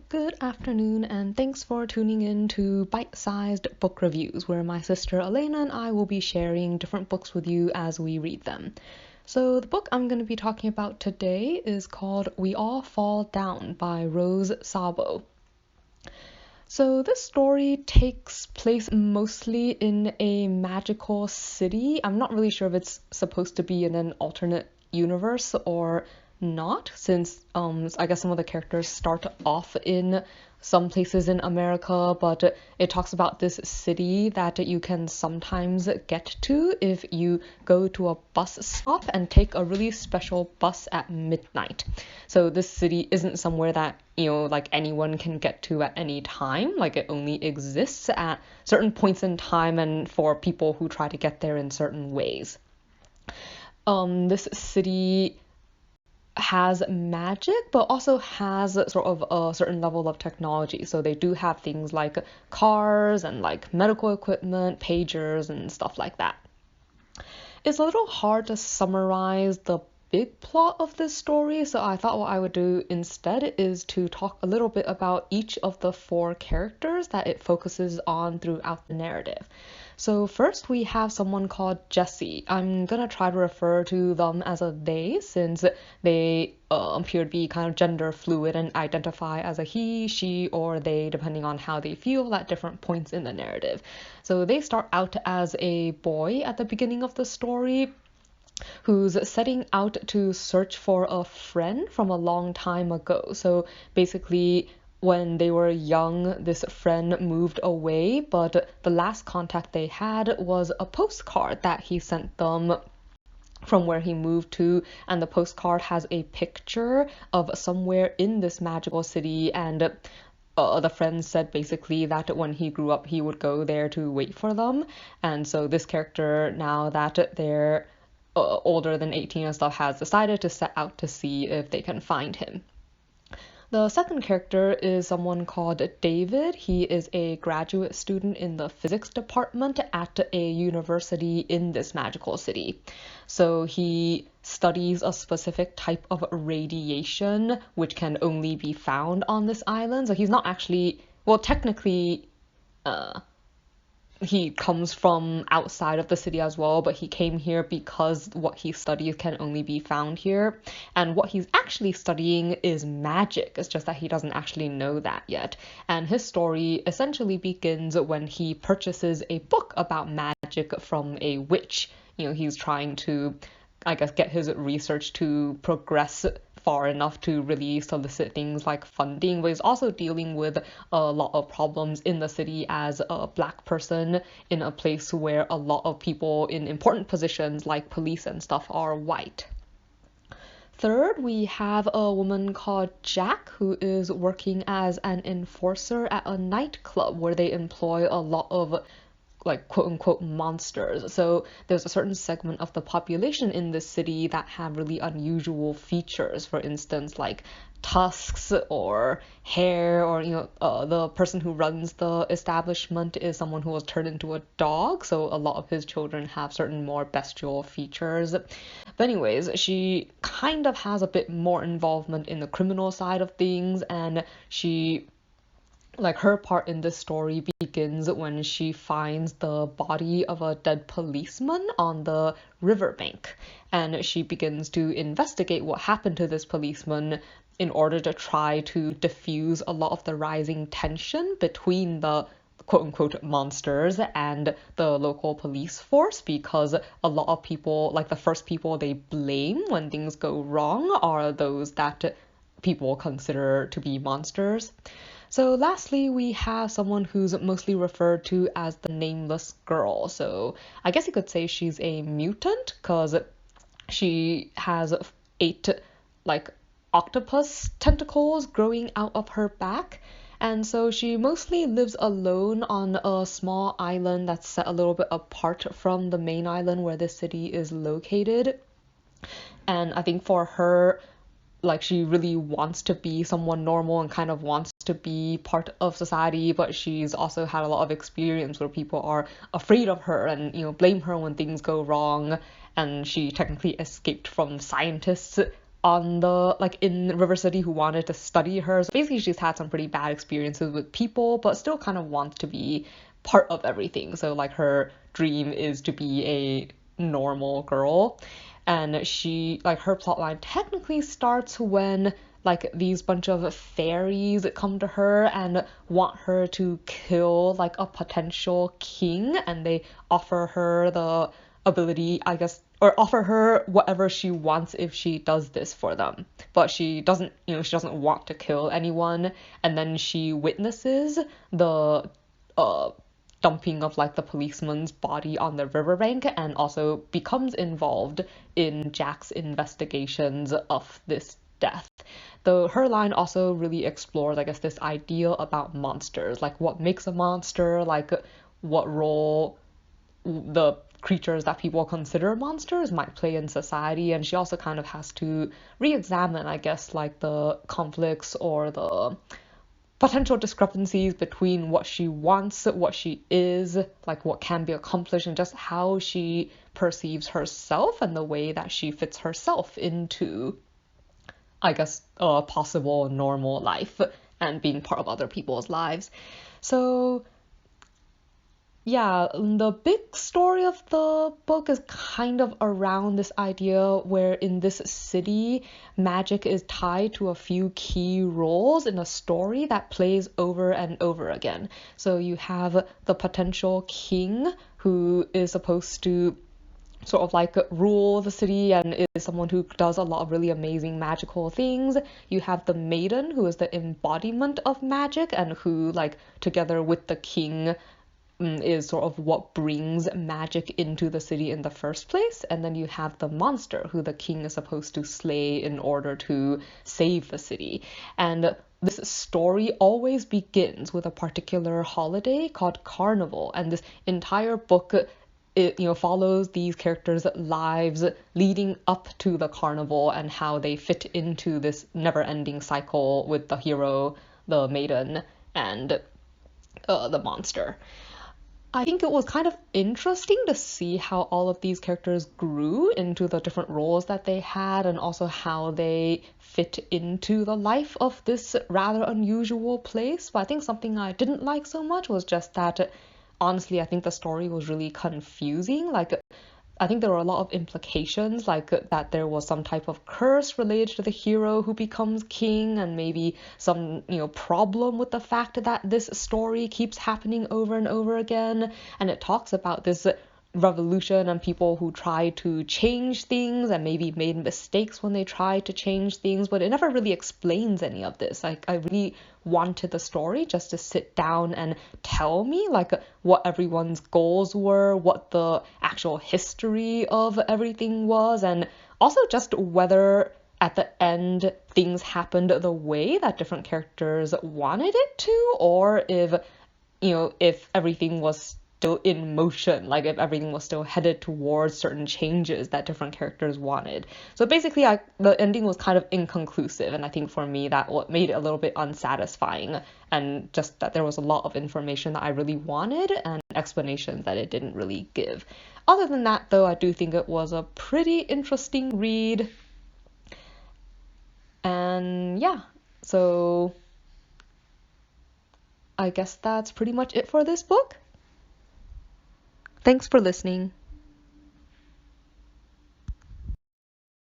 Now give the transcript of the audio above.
Good afternoon, and thanks for tuning in to Bite-Sized Book Reviews, where my sister Elena and I will be sharing different books with you as we read them. So the book I'm going to be talking about today is called We All Fall Down by Rose Szabo. So this story takes place mostly in a magical city. I'm not really sure if it's supposed to be in an alternate universe or not, since I guess some of the characters start off in some places in America, but it talks about this city that you can sometimes get to if you go to a bus stop and take a really special bus at midnight. So this city isn't somewhere that, like anyone can get to at any time. Like, it only exists at certain points in time and for people who try to get there in certain ways. This city has magic, but also has sort of a certain level of technology. So they do have things like cars and like medical equipment, pagers, and stuff like that. It's a little hard to summarize the big plot of this story, so I thought what I would do instead is to talk a little bit about each of the four characters that it focuses on throughout the narrative. So first we have someone called Jessie. I'm gonna try to refer to them as a they, since they appear to be kind of gender fluid and identify as a he, she, or they, depending on how they feel at different points in the narrative. So they start out as a boy at the beginning of the story, who's setting out to search for a friend from a long time ago. So basically, when they were young, this friend moved away, but the last contact they had was a postcard that he sent them from where he moved to, and the postcard has a picture of somewhere in this magical city, and the friend said basically that when he grew up he would go there to wait for them. And so this character, now that they're older than 18 and stuff, has decided to set out to see if they can find him. The second character is someone called David. He is a graduate student in the physics department at a university in this magical city. So he studies a specific type of radiation which can only be found on this island. So he's not actually, well, technically, he comes from outside of the city as well, but he came here because what he studies can only be found here. And what he's actually studying is magic. It's just that he doesn't actually know that yet. And his story essentially begins when he purchases a book about magic from a witch. He's trying to, I guess, get his research to progress far enough to really solicit things like funding, but he's also dealing with a lot of problems in the city as a Black person in a place where a lot of people in important positions like police and stuff are white. Third, we have a woman called Jack, who is working as an enforcer at a nightclub where they employ a lot of like quote-unquote monsters. So there's a certain segment of the population in this city that have really unusual features, for instance like tusks or hair, or the person who runs the establishment is someone who was turned into a dog, so a lot of his children have certain more bestial features. But anyways, she kind of has a bit more involvement in the criminal side of things, and her part in this story begins when she finds the body of a dead policeman on the riverbank, and she begins to investigate what happened to this policeman in order to try to diffuse a lot of the rising tension between the quote-unquote monsters and the local police force, because a lot of people, like the first people they blame when things go wrong, are those that people consider to be monsters. So lastly, we have someone who's mostly referred to as the Nameless Girl. So I guess you could say she's a mutant, because she has 8 octopus tentacles growing out of her back. And so she mostly lives alone on a small island that's set a little bit apart from the main island where this city is located. And I think for her, she really wants to be someone normal and kind of wants to be part of society, but she's also had a lot of experience where people are afraid of her and, blame her when things go wrong. And she technically escaped from scientists on the like in River City who wanted to study her. So basically she's had some pretty bad experiences with people, but still kind of wants to be part of everything. So like her dream is to be a normal girl. And she like her plotline technically starts when like these bunch of fairies come to her and want her to kill like a potential king, and they offer her the ability, I guess, or offer her whatever she wants if she does this for them. But she doesn't, she doesn't want to kill anyone. And then she witnesses the dumping of like the policeman's body on the riverbank, and also becomes involved in Jack's investigations of this death. Though her line also really explores, I guess, this idea about monsters, like what makes a monster, like what role the creatures that people consider monsters might play in society. And she also kind of has to re-examine, I guess, like the conflicts or the potential discrepancies between what she wants, what she is, like what can be accomplished, and just how she perceives herself and the way that she fits herself into, I guess, a possible normal life and being part of other people's lives. So yeah, the big story of the book is kind of around this idea where in this city, magic is tied to a few key roles in a story that plays over and over again. So you have the potential king who is supposed to sort of like rule the city and is someone who does a lot of really amazing magical things. You have the maiden, who is the embodiment of magic and who, like, together with the king, is sort of what brings magic into the city in the first place. And then you have the monster, who the king is supposed to slay in order to save the city. And this story always begins with a particular holiday called Carnival, and this entire book, it follows these characters' lives leading up to the carnival and how they fit into this never-ending cycle with the hero, the maiden, and the monster. I think it was kind of interesting to see how all of these characters grew into the different roles that they had, and also how they fit into the life of this rather unusual place. But I think something I didn't like so much was just that, honestly, I think the story was really confusing. Like, I think there were a lot of implications, like that there was some type of curse related to the hero who becomes king, and maybe some, problem with the fact that this story keeps happening over and over again. And it talks about this revolution and people who try to change things and maybe made mistakes when they tried to change things, but it never really explains any of this. Like, I really wanted the story just to sit down and tell me like what everyone's goals were, what the actual history of everything was, and also just whether at the end things happened the way that different characters wanted it to, or if everything was still in motion, like if everything was still headed towards certain changes that different characters wanted. So basically, the ending was kind of inconclusive, and I think for me that what made it a little bit unsatisfying, and just that there was a lot of information that I really wanted and explanations that it didn't really give. Other than that, though, I do think it was a pretty interesting read. And yeah, so I guess that's pretty much it for this book. Thanks for listening.